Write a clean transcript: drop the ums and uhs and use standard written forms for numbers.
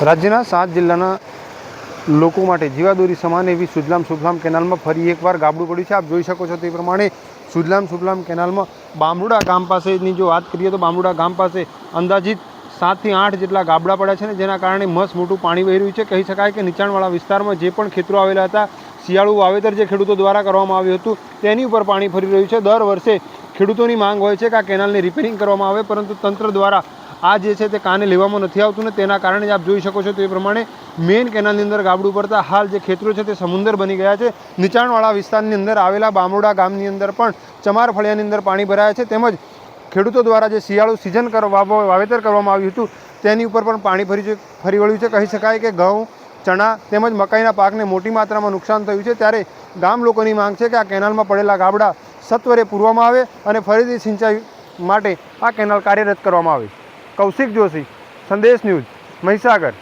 રાજ્યના 7 જિલ્લાના લોકો માટે જીવાદોરી સમાન એવી સુજલામ સુફલામ કેનાલમાં ફરી એકવાર ગાબડું પડ્યું છે। આપ જોઈ શકો છો તે પ્રમાણે સુજલામ સુફલામ કેનાલમાં બામણુડા ગામ પાસેની જો વાત કરીએ તો બામણુડા ગામ પાસે અંદાજિત 7 થી 8 જેટલા ગાબડા પડ્યા છે ને જેના કારણે મસ્ત મોટું પાણી વહી રહ્યું છે। કહી શકાય કે નીચાણવાળા વિસ્તારમાં જે પણ ખેતરો આવેલા હતા, શિયાળુ વાવેતર જે ખેડૂતો દ્વારા કરવામાં આવ્યું હતું તેની ઉપર પાણી ફરી રહ્યું છે। દર વર્ષે ખેડૂતોની માંગ હોય છે કે આ કેનાલને રિપેરિંગ કરવામાં આવે, પરંતુ તંત્ર દ્વારા આ જે છે તે કાને લેવામાં નથી આવતું ને તેના કારણે જ આપ જોઈ શકો છો તે પ્રમાણે મેઇન કેનાલની અંદર ગાબડું પડતા હાલ જે ખેતરો છે તે સમુદ્ર બની ગયા છે। નીચાણવાળા વિસ્તારની અંદર આવેલા બામણુડા ગામની અંદર પણ ચમાર ફળિયાની અંદર પાણી ભરાયા છે, તેમજ ખેડૂતો દ્વારા જે શિયાળુ સિઝન વાવેતર કરવામાં આવ્યું હતું તેની ઉપર પણ પાણી ફરી વળ્યું છે। કહી શકાય કે ઘઉં, ચણા તેમજ મકાઈના પાકને મોટી માત્રામાં નુકસાન થયું છે। ત્યારે ગામ લોકોની માંગ છે કે આ કેનાલમાં પડેલા ગાબડા સત્વરે પૂરવામાં આવે અને ફરીથી સિંચાઈ માટે આ કેનાલ કાર્યરત કરવામાં આવે। કૌશિક જોશી, સંદેશ ન્યૂઝ, મહીસાગર।